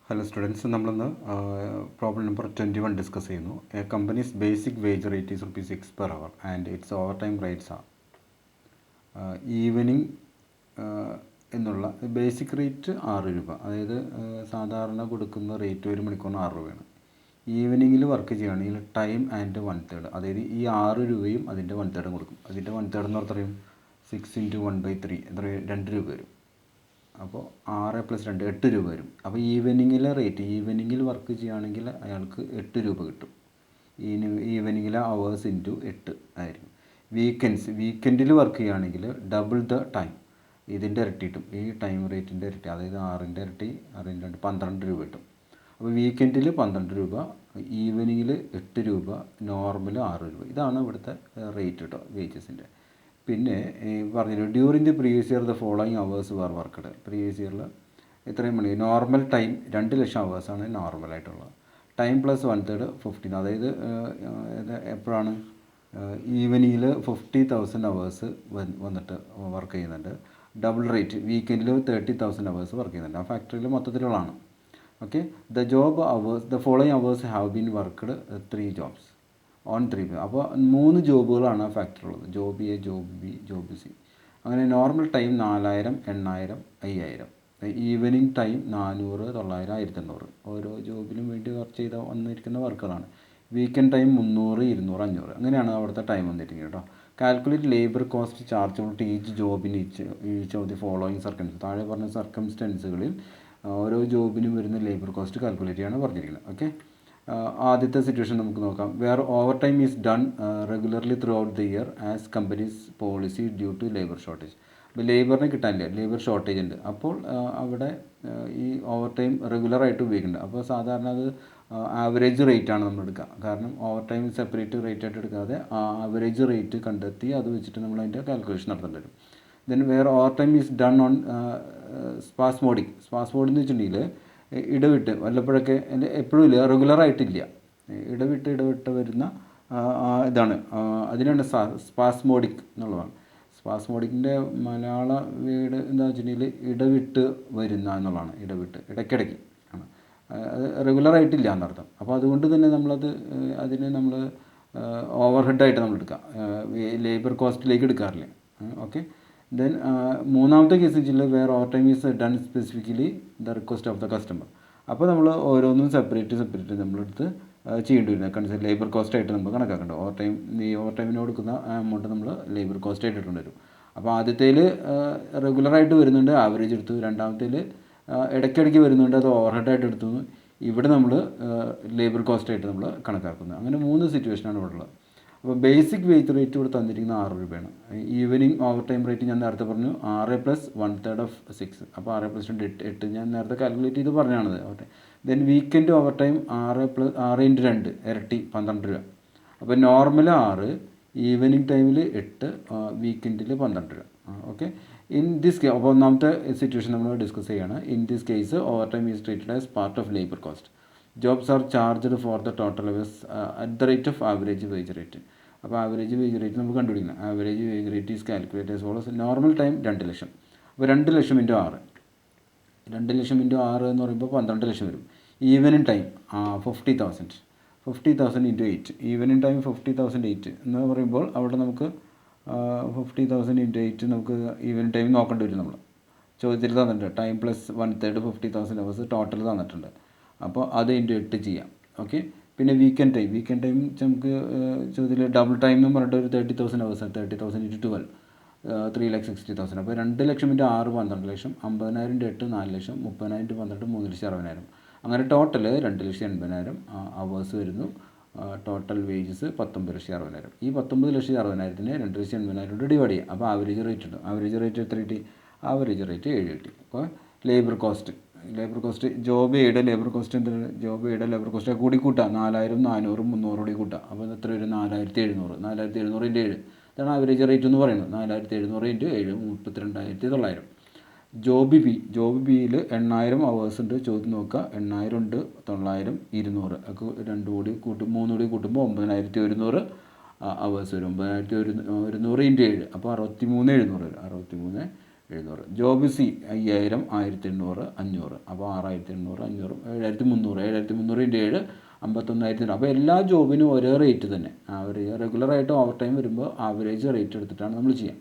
Hello students, നമ്മളിന്ന് problem number 21 discuss ചെയ്യുന്നു. A company's basic wage rate is ₹6 per hour and it's over time rates R evening എന്നുള്ള basic rate ₹6. അതായത് സാധാരണ കൊടുക്കുന്ന rate ഒരു മണിക്കൂറിന് ₹6. ഈവനിങ്ങിൽ വർക്ക് ചെയ്യുകയാണെങ്കിൽ ടൈം ആൻഡ് 1/3, അതായത് ഈ ₹6 അതിൻ്റെ 1/3 കൊടുക്കും. അതിൻ്റെ 1/3 എന്ന് പറയും 6 × 1/3 എത്ര? ₹2 വരും. അപ്പോൾ 6 + 2 ₹8 വരും. അപ്പോൾ ഈവനിങ്ങിലെ റേറ്റ്, ഈവനിങ്ങിൽ വർക്ക് ചെയ്യുകയാണെങ്കിൽ അയാൾക്ക് ₹8 കിട്ടും. ഈവനിങ്ങിലെ അവേഴ്സ് ഇൻറ്റു 8 ആയിരിക്കും. വീക്കെൻഡിൽ വർക്ക് ചെയ്യുകയാണെങ്കിൽ ഡബിൾ ദ ടൈം, ഇതിൻ്റെ ഇരട്ടി കിട്ടും. ഈ ടൈം റേറ്റിൻ്റെ ഇരട്ടി, അതായത് 6ൻ്റെ ഇരട്ടി, 6 × 2 ₹12 കിട്ടും. അപ്പോൾ വീക്കെൻഡിൽ ₹12, ഈവനിങ്ങിൽ ₹8, നോർമൽ ₹6. ഇതാണ് ഇവിടുത്തെ റേറ്റ് കേട്ടോ, വേജസിൻ്റെ. പിന്നെ പറഞ്ഞില്ല, during the previous year the following hours were worked. Previous ഇയറിൽ ഇത്രയും മണി. നോർമൽ ടൈം 2,00,000 അവേഴ്സാണ് നോർമലായിട്ടുള്ളത്. ടൈം പ്ലസ് 1/3 15, അതായത് എപ്പോഴാണ് ഈവനിങ്ങിൽ 50,000 അവേഴ്സ് വന്നിട്ട് വർക്ക് ചെയ്യുന്നുണ്ട്. ഡബിൾ റേറ്റ് വീക്കെൻഡിൽ 30,000 അവേഴ്സ് വർക്ക് ചെയ്യുന്നുണ്ട്. ആ ഫാക്ടറിയിൽ മൊത്തത്തിലുള്ളതാണ്. Okay, the following hours have been worked 3 jobs on 3. അപ്പോൾ 3 ജോബുകളാണ് ആ ഫാക്ടറിയുള്ളത്. Job A, job B, job C. അങ്ങനെ നോർമൽ ടൈം 4,000, 8,000, 5,000. Evening time 400, 900, 1,800. ഓരോ ജോബിനും വേണ്ടി വർക്ക് ചെയ്ത വന്നിരിക്കുന്ന വർക്കുകളാണ്. Weekend time 300, 200, 500. അങ്ങനെയാണ് അവിടുത്തെ ടൈം വന്നിരിക്കുന്നത് കേട്ടോ. Calculate labour cost chargeable to each ജോബിന് each of the following circumstances. താഴെ പറഞ്ഞ സർക്കംസ്റ്റൻസുകളിൽ ഓരോ ജോബിനും വരുന്ന ലേബർ കോസ്റ്റ് കാൽക്കുലേറ്റ് ചെയ്യാണ് പറഞ്ഞിരിക്കുന്നത്. ഓക്കെ, ആദ്യത്തെ സിറ്റുവേഷൻ നമുക്ക് നോക്കാം. Where overtime is done regularly throughout the year as companies policy due to labour shortage. അപ്പോൾ ലേബറിനെ കിട്ടാനില്ല, ലേബർ ഷോർട്ടേജ് ഉണ്ട്. അപ്പോൾ അവിടെ ഈ ഓവർ ടൈം റെഗുലറായിട്ട് ഉപയോഗിക്കുന്നുണ്ട്. അപ്പോൾ സാധാരണ അത് ആവറേജ് റേറ്റാണ് നമ്മൾ എടുക്കുക. കാരണം ഓവർ ടൈം സെപ്പറേറ്റ് റേറ്റ് ആയിട്ട് എടുക്കാതെ ആവറേജ് റേറ്റ് കണ്ടെത്തി അത് വെച്ചിട്ട് നമ്മൾ അതിൻ്റെ കാൽക്കുലേഷൻ നടത്തേണ്ടി വരും. Then where overtime is done on spasmodic എന്ന് വെച്ചിട്ടുണ്ടെങ്കിൽ ഇടവിട്ട് വല്ലപ്പോഴൊക്കെ, എപ്പോഴും ഇല്ല, റെഗുലറായിട്ടില്ല, ഇടവിട്ട് വരുന്ന ഇതാണ്. അതിനാണ് സ്പാസ്മോഡിക് എന്നുള്ളതാണ്. സ്പാസ്മോഡിക്കിൻ്റെ മലയാള വീട് എന്താ വെച്ചിട്ടുണ്ടെങ്കിൽ ഇടവിട്ട് വരുന്ന എന്നുള്ളതാണ്. ഇടയ്ക്കിടയ്ക്ക് ആണ്, അത് റെഗുലറായിട്ടില്ല എന്നർത്ഥം. അപ്പോൾ അതുകൊണ്ട് തന്നെ അതിനെ നമ്മൾ ഓവർ ഹെഡായിട്ട് നമ്മൾ എടുക്കുക, ലേബർ കോസ്റ്റിലേക്ക് എടുക്കാറില്ല. ഓക്കെ, ദെൻ മൂന്നാമത്തെ കേസ് വെച്ചാൽ where overtime is done specifically the request of the customer. അപ്പോൾ നമ്മൾ ഓരോന്നും സെപ്പറേറ്റ് നമ്മളെടുത്ത് ചെയ്യേണ്ടി വരും. ലേബർ കോസ്റ്റായിട്ട് നമ്മൾ കണക്കാക്കേണ്ടത്. ഈ ഓവർ ടൈമിന് കൊടുക്കുന്ന എമൗണ്ട് നമ്മൾ ലേബർ കോസ്റ്റായിട്ട് ഇട്ടുകൊണ്ട് വരും. അപ്പോൾ ആദ്യത്തേൽ റെഗുലറായിട്ട് വരുന്നുണ്ട്, ആവറേജ് എടുത്തു. രണ്ടാമത്തേൽ ഇടയ്ക്കിടയ്ക്ക് വരുന്നുണ്ട്, അത് ഓവർ ഹെഡായിട്ട് എടുത്തു. ഇവിടെ നമ്മൾ ലേബർ കോസ്റ്റായിട്ട് നമ്മൾ കണക്കാക്കുന്നത്. അങ്ങനെ 3 സിറ്റുവേഷനാണ് ഇവിടെ ഉള്ളത്. അപ്പോൾ ബേസിക് വേജ് റേറ്റ് ഇവിടെ തന്നിരിക്കുന്നത് ₹6. ഈവനിങ് ഓവർ ടൈം റേറ്റ് ഞാൻ നേരത്തെ പറഞ്ഞു 6 + 1/3 of 6. അപ്പോൾ 6 + 2 8 ഞാൻ നേരത്തെ കാൽക്കുലേറ്റ് ചെയ്ത് പറഞ്ഞാണത്. Okay, then weekend overtime 6 × 2 ഇരട്ടി ₹12. അപ്പോൾ നോർമൽ 6, ഈവനിങ് ടൈമിൽ 8, വീക്കെൻഡിൽ ₹12. ഓക്കെ, ഇൻ ദിസ് കേസ്, അപ്പോൾ ഒന്നാമത്തെ സിറ്റുവേഷൻ നമ്മൾ ഡിസ്കസ് ചെയ്യുകയാണ്. In this case overtime is treated as part of labour cost. Jobs are charged for the total hours at the rate of average wage rate. അപ്പോൾ average wage rate നമുക്ക് കണ്ടുപിടിക്കണം. Average wage rate is calculate as follows. Normal time 2,00,000. അപ്പോൾ 2,00,000 × 6, 2,00,000 × 6 എന്ന് പറയുമ്പോൾ 12,00,000 വരും. Evening time 50,000 × 8. Evening time 50,000 8 എന്ന് പറയുമ്പോൾ അവിടെ നമുക്ക് 50,000 × 8 നമുക്ക് ഈവനിങ് ടൈം നോക്കേണ്ടി വരും. നമ്മൾ ചോദ്യത്തിൽ തന്നിട്ടുണ്ട് ടൈം പ്ലസ് 1/3 50,000 അവേഴ്സ് ടോട്ടൽ തന്നിട്ടുണ്ട്. അപ്പോൾ അത് × 8 ചെയ്യാം. ഓക്കെ, പിന്നെ വീക്കെൻഡ് ടൈം നമുക്ക് ചോദ്യത്തിൽ ഡബിൾ ടൈം എന്ന് പറഞ്ഞിട്ട് ഒരു 30,000 അവേഴ്സാണ്. 30,000 × 12 3,60,000. അപ്പോൾ 2,00,000 × 6 12,00,000, 50,000 × 8 4,00,000, 30,000 × 12 3,60,000. അങ്ങനെ ടോട്ടൽ 2,80,000 അവേഴ്സ് വരുന്നു. Total wages 19,60,000. ഈ 19,60,000-നെ 2,80,000 ഡിവൈഡ് ചെയ്യാം. അപ്പോൾ ആവറേജ് റേറ്റ് ഉണ്ട്. ആവറേജ് റേറ്റ് എത്ര കിട്ടി? ആവറേജ് റേറ്റ് 7 കിട്ടി. അപ്പോൾ ലേബർ കോസ്റ്റ് ജോബ് എയുടെ ലേബർ കോസ്റ്റ് എന്താണ്? ജോബ് എയുടെ ലേബർ കോസ്റ്റ് കൂടി കൂട്ടാം. 4,000, 400, 300 കൂടി കൂട്ടാം. അപ്പോൾ എത്ര വരും? 4,700. 4,700 × 7 ഇതാണ് ആവറേജ് റേറ്റ് എന്ന് പറയുന്നത്. 4,700 × 7 32,900. ജോബ് ബിയിൽ 8,000 അവേഴ്സ് ഉണ്ട്. ചോദ്യം നോക്കുക, 8,000 ഉണ്ട്, 900, 200 ഒക്കെ 3 കൂടി കൂട്ടുമ്പോൾ 9,100 അവേഴ്സ് വരും. 9,100 × 7 അപ്പോൾ 63,700 വരും. 700. Job C 5000 1800 500. അപ്പോൾ 6800 500 7300 7300 × 7 51,000. അപ്പോൾ എല്ലാ ജോബിനും ഒരേ റേറ്റ് തന്നെ. റെഗുലറായിട്ട് ഓവർ ടൈം വരുമ്പോൾ ആവറേജ് റേറ്റ് എടുത്തിട്ടാണ് നമ്മൾ ചെയ്യുക.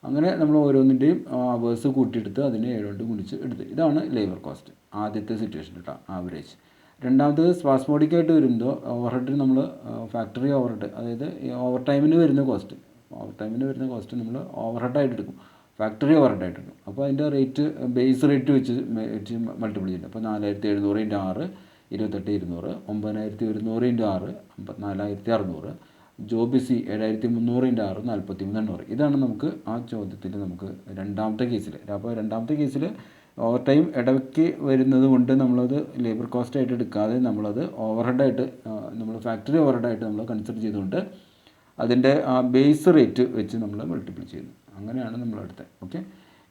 അങ്ങനെ നമ്മൾ ഓരോന്നിൻ്റെയും അവേഴ്സ് കൂട്ടിയെടുത്ത് അതിനെ 7 കൊണ്ട് ഗുണിച്ച് എടുത്ത്. ഇതാണ് ലേബർ കോസ്റ്റ് ആദ്യത്തെ സിറ്റുവേഷൻ കേട്ടോ, ആവറേജ്. രണ്ടാമത്തേത് സ്പാസ്മോഡിക്കായിട്ട് വരുമ്പോൾ ഓവർഹെഡ് നമ്മൾ ഫാക്ടറി ഓവർഹെഡ്, അതായത് ഓവർ ടൈമിന് വരുന്ന കോസ്റ്റ് നമ്മൾ ഓവർഹെഡായിട്ട് എടുക്കും, ഫാക്ടറി ഓവർഹെഡായിട്ട് എടുക്കും. അപ്പോൾ അതിൻ്റെ റേറ്റ് ബേസ് റേറ്റ് വെച്ച് മൾട്ടിപ്ലൈ ചെയ്യുന്നത്. അപ്പോൾ 4700 × 6 28,200, 9,100 × 6 54,600. Job C 7,300 × 6 43,800. ഇതാണ് നമുക്ക് ആ ചോദ്യത്തിൽ നമുക്ക് രണ്ടാമത്തെ കേസിൽ. അപ്പോൾ രണ്ടാമത്തെ കേസിൽ ഓവർ ടൈം ഇടയ്ക്ക് വരുന്നത് കൊണ്ട് നമ്മളത് ലേബർ കോസ്റ്റ് ആയിട്ട് എടുക്കാതെ നമ്മളത് ഓവർഹെഡായിട്ട് നമ്മൾ ഫാക്ടറി ഓവർഹെഡായിട്ട് നമ്മൾ കൺസിഡർ ചെയ്തുകൊണ്ട് അതിൻ്റെ ആ ബേസ് റേറ്റ് വെച്ച് നമ്മൾ മൾട്ടിപ്ലൈ ചെയ്യുന്നു. അങ്ങനെയാണ് നമ്മളെടുത്തത്. ഓക്കെ.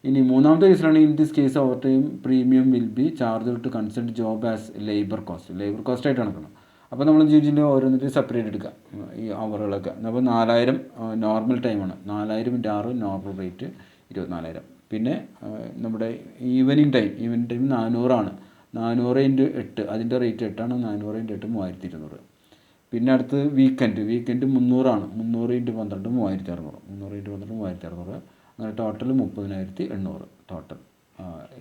ഇനി മൂന്നാമത്തെ കേസിലാണ് in this case overtime premium will be charge to consider job as labour cost ആയിട്ട് നടക്കണം. അപ്പോൾ നമ്മൾ ചോദിച്ചിട്ട് ഓരോന്നിട്ട് സെപ്പറേറ്റ് എടുക്കുക ഈ അവറുകളൊക്കെ. അപ്പോൾ 4000 നോർമൽ ടൈമാണ്, 4000 × 6 നോർമൽ റേറ്റ് 24,000. പിന്നെ നമ്മുടെ ഈവനിങ് ടൈം 400 ആണ്, 400 × 8 അതിൻ്റെ റേറ്റ് 8 ആണ്, 400 × 8 3200. പിന്നെ അടുത്ത് വീക്കെൻഡ് 300 ആണ്, 300 × 12 3600, 300 × 12 3600. അങ്ങനെ ടോട്ടൽ 30,800 ടോട്ടൽ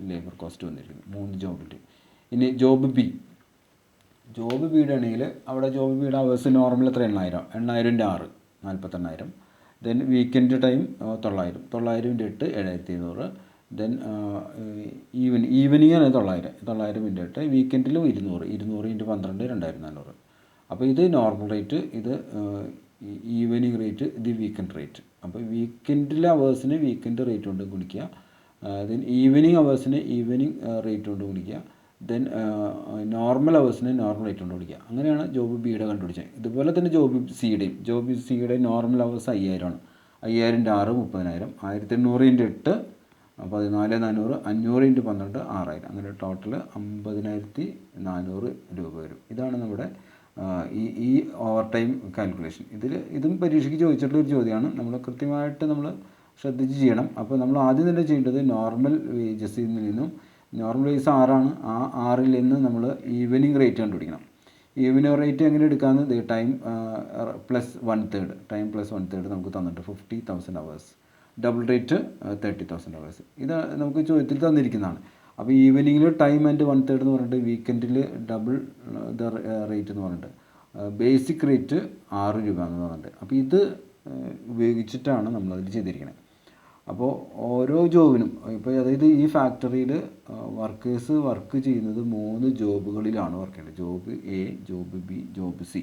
ലേബർ കോസ്റ്റ് വന്നിരിക്കുന്നു 3 ജോബിൻ്റെ. ഇനി ജോബ് ബിയുടെ ആണെങ്കിൽ അവിടെ ജോബ് ബിയുടെ അവേഴ്സ് നോർമൽ എത്ര 8,000 × 6 48,000. Then weekend time 900 × 8 7,700. Then evening ആണ് 900 × 8. വീക്കെൻഡിലും 200 × 12 2,400. അപ്പോൾ ഇത് നോർമൽ റേറ്റ്, ഇത് ഈവനിങ് റേറ്റ്, ഇത് വീക്കെൻഡ് റേറ്റ്. അപ്പോൾ വീക്കെൻഡിലെ അവേഴ്സിന് വീക്കെൻഡ് റേറ്റ് കൊണ്ട് ഗുണിക്കുക. ദെൻ ഈവനിങ് അവേഴ്സിന് ഈവനിങ് റേറ്റ് കൊണ്ട് ഗുണിക്കുക. ദെൻ നോർമൽ അവേഴ്സിന് നോർമൽ റേറ്റ് കൊണ്ട് ഗുണിക്കുക. അങ്ങനെയാണ് ജോബ് ബിയുടെ കണ്ടുപിടിച്ചത്. ഇതുപോലെ തന്നെ ജോബ് സിയുടെ നോർമൽ അവേഴ്സ് 5,000 ആണ്. 5,000 × 6 30,000, 1,800 × 8 14,400, 500 × 12 6,000. അങ്ങനെ ടോട്ടൽ 50,400 രൂപ വരും. ഇതാണ് നമ്മുടെ ഈ ഓവർ ടൈം കാൽക്കുലേഷൻ. ഇതും പരീക്ഷയ്ക്ക് ചോദിച്ചിട്ടുള്ളൊരു ചോദ്യമാണ്. നമ്മൾ കൃത്യമായിട്ട് നമ്മൾ ശ്രദ്ധിച്ച് ചെയ്യണം. അപ്പോൾ നമ്മൾ ആദ്യം തന്നെ ചെയ്യേണ്ടത് നോർമൽ വേജസിൽ നിന്നും, നോർമൽ വേജസ് 6 ആണ്, ആ 6ൽ നിന്ന് നമ്മൾ ഈവനിങ് റേറ്റ് കണ്ടുപിടിക്കണം. ഈവനിങ് റേറ്റ് എങ്ങനെ എടുക്കാമെന്ന് ടൈം പ്ലസ് 1/3 നമുക്ക് തന്നിട്ട് 50,000 അവേഴ്സ്, ഡബിൾ റേറ്റ് 30,000 അവേഴ്സ്. ഇത് നമുക്ക് ചോദ്യത്തിൽ തന്നിരിക്കുന്നതാണ്. അപ്പോൾ ഈവനിങ്ങിൽ ടൈം ആൻഡ് 1/3 എന്ന് പറഞ്ഞിട്ട്, വീക്കെൻഡിൽ ഡബിൾ ദ റേറ്റ് എന്ന് പറഞ്ഞിട്ട്, ബേസിക് റേറ്റ് 6 രൂപ എന്ന് പറഞ്ഞിട്ട്. അപ്പോൾ ഇത് ഉപയോഗിച്ചിട്ടാണ് നമ്മളതിൽ ചെയ്തിരിക്കുന്നത്. അപ്പോൾ ഓരോ ജോബിനും ഇപ്പോൾ അതായത് ഈ ഫാക്ടറിയിൽ വർക്കേഴ്സ് വർക്ക് ചെയ്യുന്നത് 3 ജോബുകളിലാണ് വർക്ക് ചെയ്യുന്നത്. Job A, job B, job C.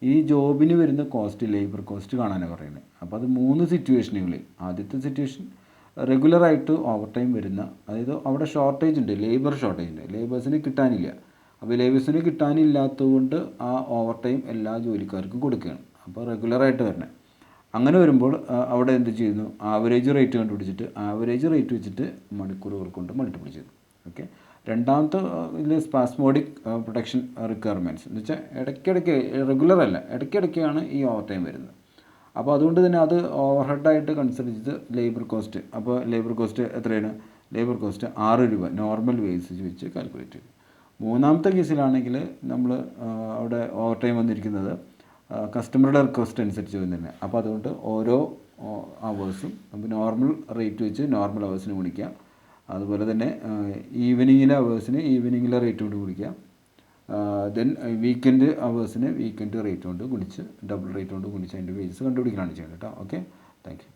ഈ ജോബിന് വരുന്ന കോസ്റ്റ് ലേബർ കോസ്റ്റ് കാണാനാണ് പറയുന്നത്. അപ്പോൾ അത് 3 സിറ്റുവേഷനുകളിൽ, ആദ്യത്തെ സിറ്റുവേഷൻ റെഗുലറായിട്ട് ഓവർ ടൈം വരുന്ന, അതായത് അവിടെ ഷോർട്ടേജ് ഉണ്ട്, ലേബർ ഷോർട്ടേജ് ഉണ്ട്, ലേബേഴ്സിന് കിട്ടാനില്ല. അപ്പോൾ ലേബേഴ്സിന് കിട്ടാനില്ലാത്തതുകൊണ്ട് ആ ഓവർ ടൈം എല്ലാ ജോലിക്കാർക്കും കൊടുക്കുകയാണ്. അപ്പോൾ റെഗുലറായിട്ട് വരണേ. അങ്ങനെ വരുമ്പോൾ അവിടെ എന്ത് ചെയ്യുന്നു, ആവറേജ് റേറ്റ് കണ്ടുപിടിച്ചിട്ട് ആവറേജ് റേറ്റ് വെച്ചിട്ട് മണിക്കൂറുകൾ കൊണ്ട് മൾട്ടിപ്ലൈ ചെയ്തു. ഓക്കെ. രണ്ടാമത്തെ ഇതിൽ സ്പാസ്മോഡിക് പ്രൊട്ടക്ഷൻ റിക്വയർമെൻറ്റ്സ് എന്ന് വെച്ചാൽ ഇടയ്ക്കിടയ്ക്ക്, റെഗുലർ അല്ല, ഇടയ്ക്കിടയ്ക്കാണ് ഈ ഓവർ ടൈം വരുന്നത്. അപ്പോൾ അതുകൊണ്ട് തന്നെ അത് ഓവർഹെഡായിട്ട് കൺസിഡർ ചെയ്ത് ലേബർ കോസ്റ്റ്. അപ്പോൾ ലേബർ കോസ്റ്റ് എത്രയാണ്? ലേബർ കോസ്റ്റ് 6 രൂപ നോർമൽ വേജസ് വെച്ച് കാൽക്കുലേറ്റ് ചെയ്തു. മൂന്നാമത്തെ കേസിലാണെങ്കിൽ നമ്മൾ അവിടെ ഓവർ ടൈം വന്നിരിക്കുന്നത് കസ്റ്റമറുടെ റിക്വസ്റ്റ് അനുസരിച്ച് തന്നെ. അപ്പോൾ അതുകൊണ്ട് ഓരോ അവേഴ്സും നമുക്ക് നോർമൽ റേറ്റ് വെച്ച് നോർമൽ അവേഴ്സിന് ഗുണിക്കുക. അതുപോലെ തന്നെ ഈവനിങ്ങിലെ അവേഴ്സിന് ഈവനിങ്ങിലെ റേറ്റ് കൊണ്ട് ഗുണിക്കുക. ദെൻ വീക്കെൻഡ് അവേഴ്സിന് വീക്കെൻഡ് റേറ്റ് കൊണ്ട് ഗുണിച്ച്, ഡബിൾ റേറ്റ് കൊണ്ട് ഗുണിച്ച് അതിൻ്റെ വേജസ് കണ്ടുപിടിക്കുകയാണ് ചെയ്യുന്നത് കേട്ടോ. Okay, thank you.